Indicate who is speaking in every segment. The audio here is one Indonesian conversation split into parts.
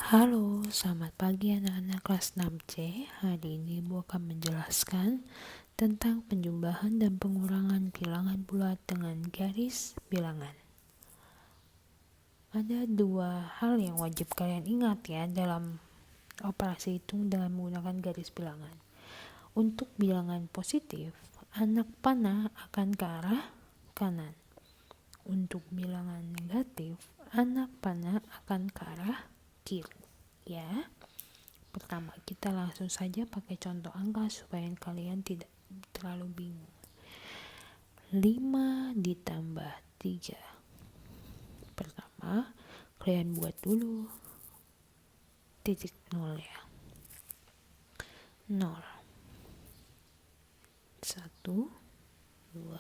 Speaker 1: Halo, selamat pagi anak-anak kelas 6C. Hari ini Ibu akan menjelaskan tentang penjumlahan dan pengurangan bilangan bulat dengan garis bilangan. Ada dua hal yang wajib kalian ingat ya dalam operasi hitung dengan menggunakan garis bilangan. Untuk bilangan positif, anak panah akan ke arah kanan. Untuk bilangan negatif, anak panah akan ke arah kiri. Ya. Pertama, kita langsung saja pakai contoh angka supaya kalian tidak terlalu bingung. 5 ditambah 3. Pertama, kalian buat dulu titik 0 ya. 0. 1, 2,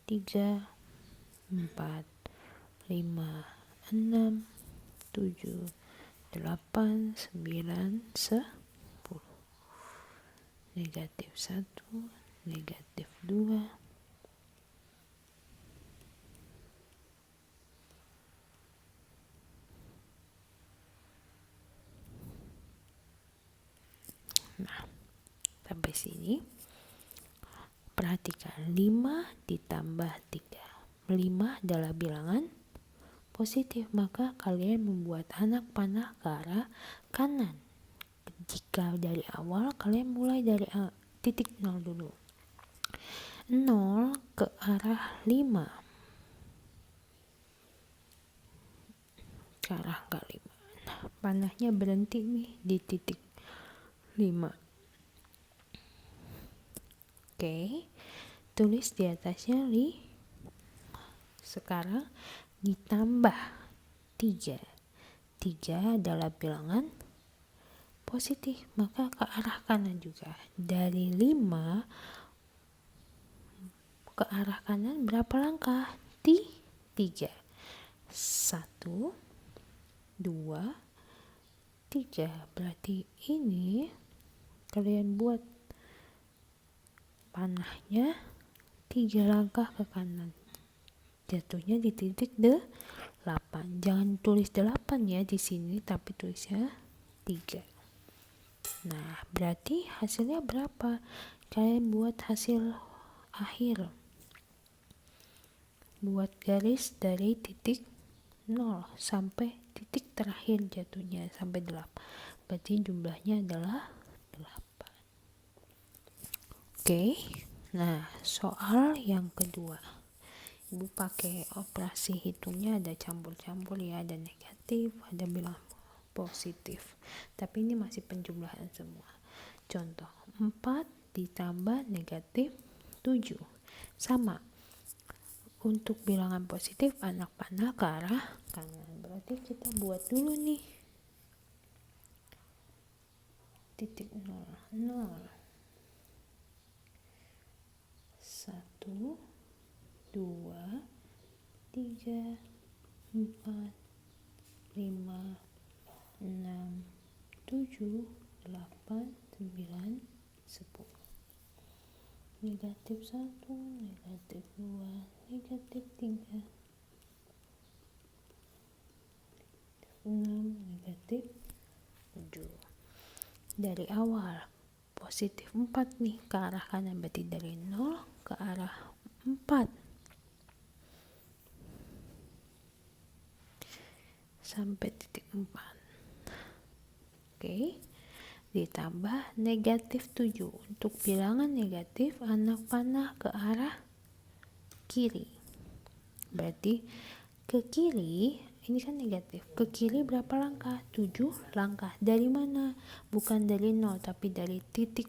Speaker 1: 3, 4, 5, 6, 7, 8, 9, 10. Negatif 1, negatif 2, nah, sampai sini. Perhatikan 5 ditambah 3. 5 adalah bilangan positif, maka kalian membuat anak panah ke arah kanan. Jika dari awal, kalian mulai dari titik 0 dulu. 0 ke arah 5. Ke arah ke 5. Nah, panahnya berhenti nih di titik 5. Oke, tulis di atasnya sekarang ditambah 3. 3 adalah bilangan positif, maka ke arah kanan juga. Dari 5 ke arah kanan berapa langkah? 3. 1, 2, 3. Berarti ini kalian buat panahnya 3 langkah ke kanan. Jatuhnya di titik 8. Jangan tulis 8 ya di sini, tapi tulisnya 3. Nah, berarti hasilnya berapa? Kalian buat hasil akhir. Buat garis dari titik 0 sampai titik terakhir jatuhnya sampai 8. Berarti jumlahnya adalah 8. Oke. Nah, soal yang kedua. Ibu pakai operasi hitungnya ada campur-campur ya, ada negatif, ada bilang positif. Tapi ini masih penjumlahan semua. Contoh, 4 ditambah negatif 7. Sama. Untuk bilangan positif, anak panah ke arah kanan. Berarti kita buat dulu nih titik 0. 0. 1, 2, 3, 4, 5, 6, 7, 8, 9, 10. Negatif 1, negatif 2, negatif 3, 6, negatif 7. Dari awal positif 4 nih ke arah kanan, berarti dari 0 ke arah 4 sampai titik 4. Oke, ditambah negatif 7. Untuk bilangan negatif, anak panah ke arah kiri. Berarti ke kiri, ini kan negatif. Ke kiri berapa langkah? 7 langkah. Dari mana? Bukan dari 0, tapi dari titik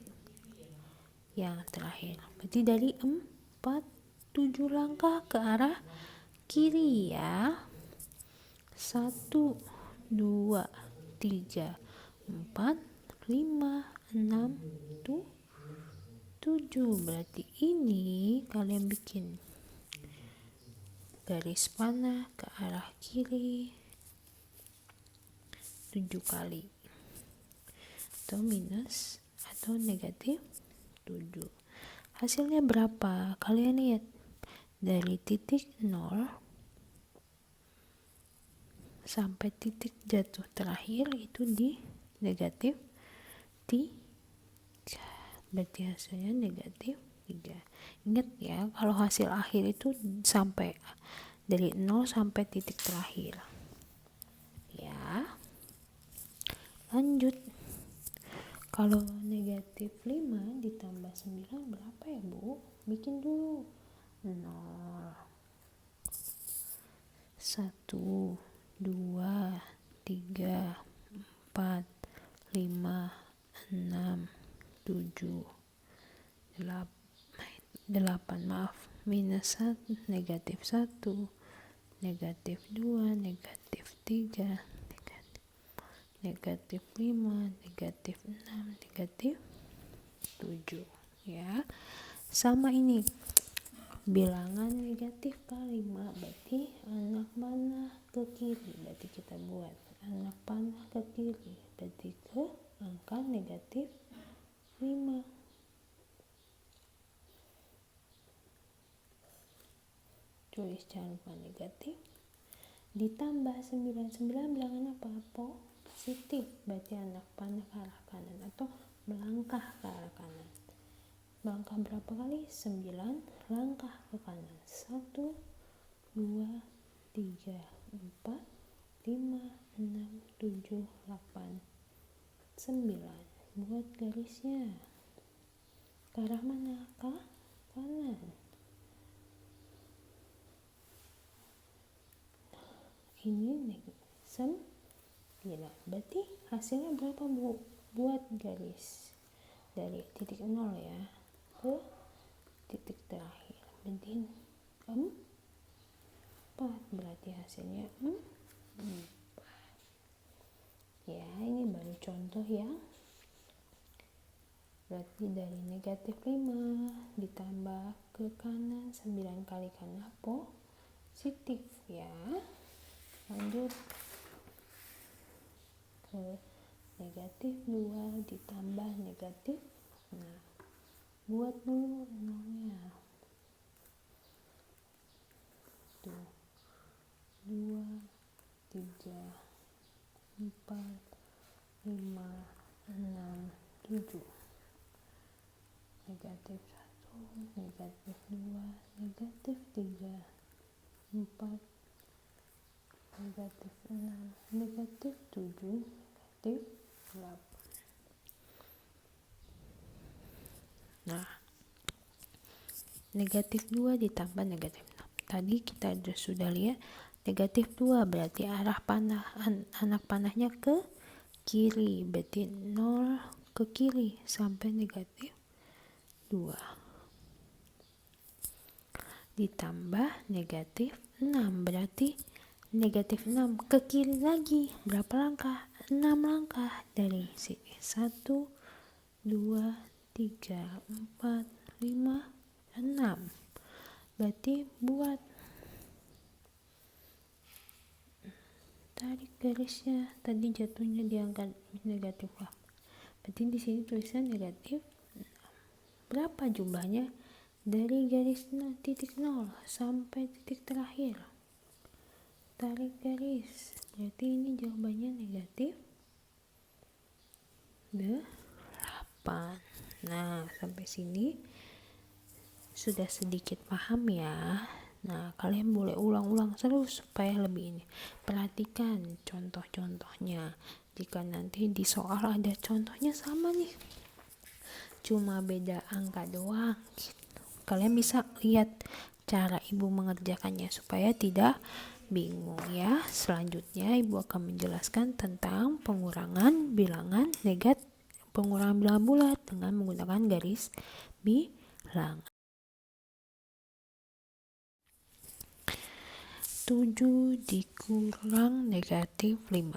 Speaker 1: yang terakhir. Berarti dari 4, 7 langkah ke arah kiri ya. 1, 2, 3, 4, 5, 6, 7. Berarti ini kalian bikin garis panah ke arah kiri 7 kali. Atau minus atau negatif 7. Hasilnya berapa? Kalian lihat. Dari titik 0 sampai titik jatuh terakhir itu di negatif 3, berarti hasilnya negatif 3. Ingat ya, kalau hasil akhir itu sampai dari 0 sampai titik terakhir ya. Lanjut, kalau negatif 5 ditambah 9 berapa ya Bu? Bikin dulu. 0, 1, 2, 3, 4, 5, 6, 7, 8, maaf, minus 1, negatif 1, negatif 2, negatif 3, negatif 5, negatif 6, negatif 7 ya. Sama ini bilangan negatif kali 5, berarti anak panah ke kiri, berarti kita buat anak panah ke kiri, berarti ke angka negatif 5. Tulis jangan lupa negatif ditambah 9 bilangan apa? Positif, berarti anak panah ke arah kanan atau melangkah ke arah kanan. Melangkah berapa kali? 9 langkah ke kanan. 1, 2, 3, 4, 5, 6, 7, 8, 9. Buat garisnya ke arah mana? Ke kanan. Ini negatif 9, berarti hasilnya berapa Bu? Buat garis dari titik 0 ya ke titik terakhir, berarti 4, berarti hasilnya 4 ya. Ini baru contoh ya, berarti dari negatif 5 ditambah ke kanan 9 kali kanan positif ya. Lanjut ke negatif 2 ditambah negatif 6, buat dulu nolnya. Tuh, 2, 3, 4, 5, 6, 7, negatif 1, negatif 2, negatif 3, 4, negatif 6, negatif 7, negatif 8. Nah, negatif 2 ditambah negatif 6. Tadi kita sudah lihat negatif 2 berarti arah panah, anak panahnya ke kiri, berarti 0 ke kiri sampai negatif 2. Ditambah negatif 6 berarti negatif 6 ke kiri lagi, berapa langkah? 6 langkah dari sini. 1, 2, 3, 4, 5, 6. Berarti buat tarik garisnya, tadi jatuhnya di angka negatif 8. Berarti di sini tulisan negatif 6. Berapa jumlahnya? Dari garis titik 0 sampai titik terakhir. Tarik garis, berarti ini jawabannya negatif 8. Nah, sampai sini sudah sedikit paham ya. Nah, kalian boleh ulang-ulang terus supaya lebih ini. Perhatikan contoh-contohnya. Jika nanti di soal ada contohnya sama nih, cuma beda angka doang gitu, kalian bisa lihat cara ibu mengerjakannya supaya tidak bingung ya. Selanjutnya ibu akan menjelaskan tentang pengurangan bilangan negatif, pengurangan bilangan bulat dengan menggunakan garis bilangan. 7 dikurang negatif 5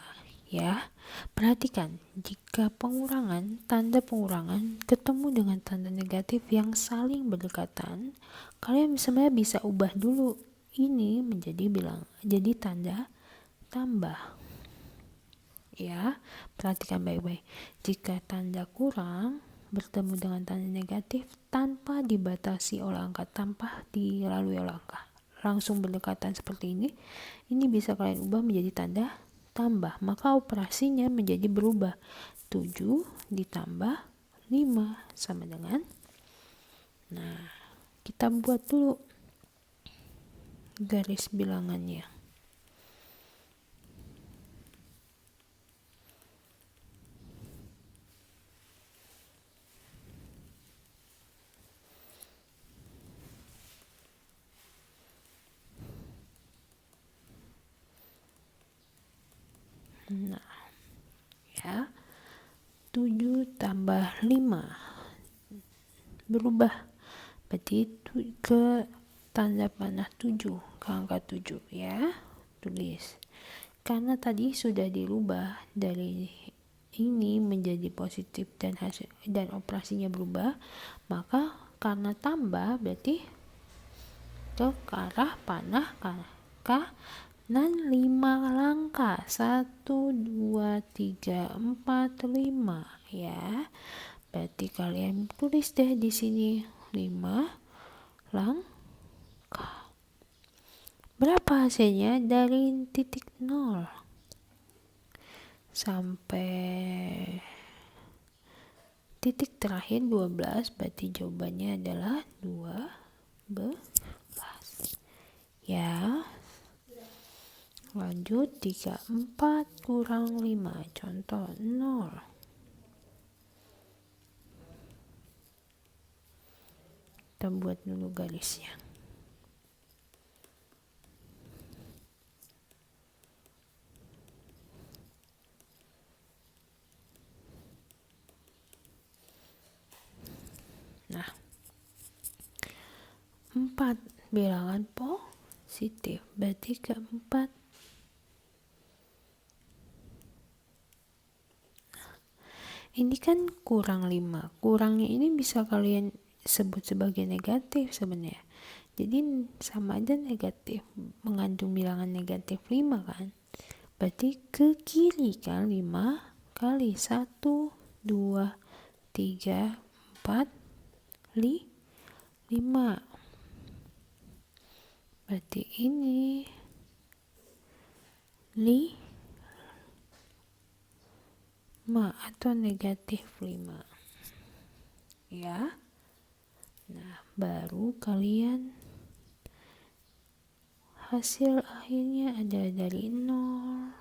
Speaker 1: ya. Perhatikan, jika pengurangan, tanda pengurangan ketemu dengan tanda negatif yang saling berdekatan, kalian sebenarnya bisa ubah dulu ini menjadi jadi tanda tambah ya. Perhatikan baik-baik, jika tanda kurang bertemu dengan tanda negatif tanpa dibatasi oleh angka, tanpa dilalui oleh angka, langsung berdekatan seperti ini bisa kalian ubah menjadi tanda tambah, maka operasinya menjadi berubah. 7 ditambah 5 sama dengan, nah kita buat dulu garis bilangannya. Nah, ya, 7 tambah 5 berubah, berarti ke tanda panah 7, ke angka 7 ya, tulis. Karena tadi sudah dirubah dari ini menjadi positif dan hasil dan operasinya berubah, maka karena tambah berarti ke arah panah kanan 5 langkah. 1 2 3 4 5 ya. Berarti kalian tulis deh di sini 5 langkah. Berapa hasilnya dari titik 0 sampai titik terakhir 12, berarti jawabannya adalah 12 ya. Lanjut, 34 kurang 5, contoh 0. Kita buat dulu garisnya. Nah, 4 bilangan positif, berarti keempat. Ini kan kurang 5, kurangnya ini bisa kalian sebut sebagai negatif sebenarnya. Jadi sama aja negatif, mengandung bilangan negatif 5 kan. Berarti ke kiri kan 5 kali 1 2 3 4 5. Berarti ini 5 atau negatif 5 ya. Nah, baru kalian hasil akhirnya ada dari 0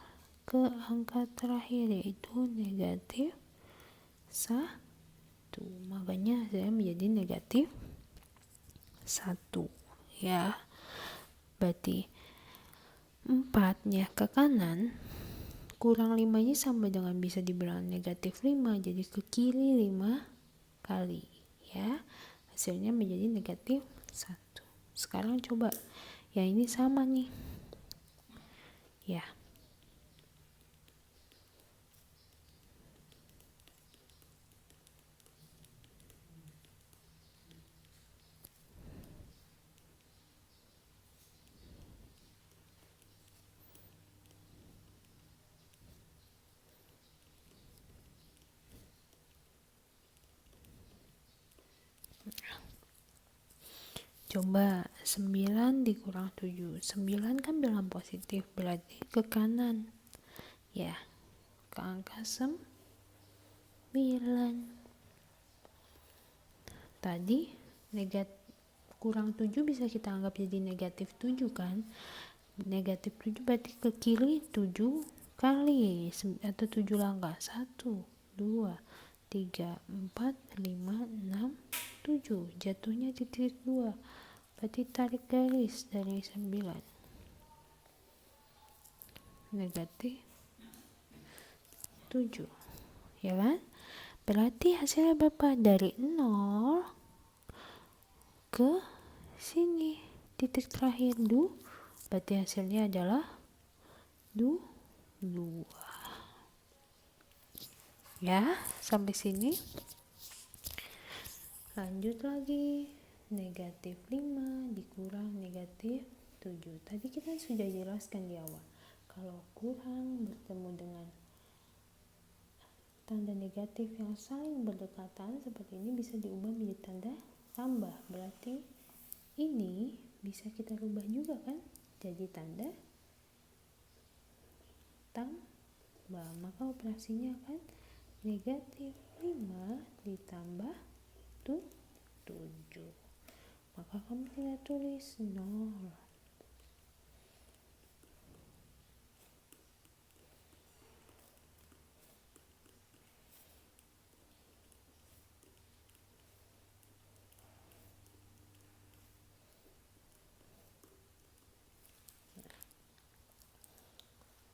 Speaker 1: ke angka terakhir yaitu negatif 1. Makanya hasilnya menjadi negatif 1 ya. Berarti 4-nya ke kanan, kurang 5-nya sama dengan bisa dibilang negatif 5, jadi ke kiri 5 kali ya. Hasilnya menjadi negatif 1. Sekarang coba yang ini sama nih ya. Coba 9 dikurang 7. 9 kan bilang positif, berarti ke kanan ya, ke angka 9. Tadi kurang 7 bisa kita anggap jadi negatif 7 kan. Negatif 7 berarti ke kiri 7 kali atau 7 langkah. 1 2 3 4 5 6 7. Jatuhnya di titik 2. Berarti tarik garis dari 9. Negatif 7. Ya kan? Berarti hasilnya berapa? Dari 0 ke sini. Titik terakhir 2. Berarti hasilnya adalah 2. Ya, sampai sini. Lanjut lagi. Negatif 5 dikurang negatif 7. Tadi kita sudah jelaskan di awal. Kalau kurang bertemu dengan tanda negatif yang saling berdekatan seperti ini bisa diubah menjadi tanda tambah. Berarti ini bisa kita rubah juga kan? Jadi tanda tambah, maka operasinya akan negatif 5 ditambah 7, maka kamu tinggal tulis 0.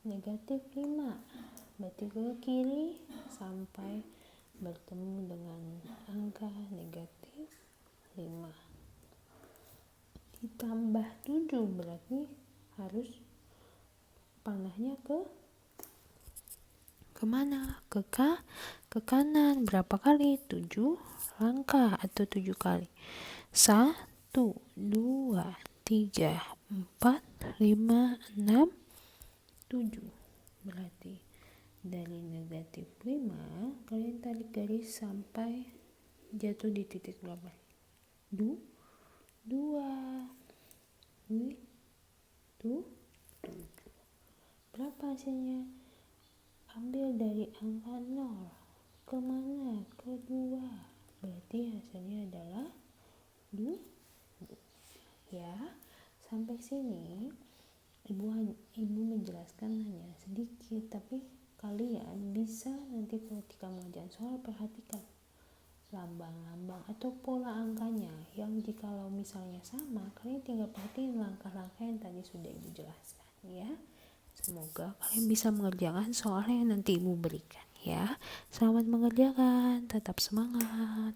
Speaker 1: Negatif 5 berarti ke kiri sampai bertemu dengan angka negatif 5 ditambah 7 berarti harus panahnya kemana? Ke kanan. Berapa kali? 7 langkah atau 7 kali. 1, 2, 3, 4, 5, 6, 7. Berarti dari negatif 5 kalian tarik garis sampai jatuh di titik berapa? 2. Itu 7. Berapa hasilnya? Ambil dari angka 0 kemana? Ke 2. Berarti hasilnya adalah 2. Ya, sampai sini ibu menjelaskan hanya sedikit, tapi kalian bisa nanti ketika mengerjakan soal perhatikan lambang-lambang atau pola angkanya, yang jikalau misalnya sama, kalian tinggal perhatiin langkah-langkah yang tadi sudah ibu jelaskan ya. Semoga kalian bisa mengerjakan soal yang nanti ibu berikan ya. Selamat mengerjakan, tetap semangat.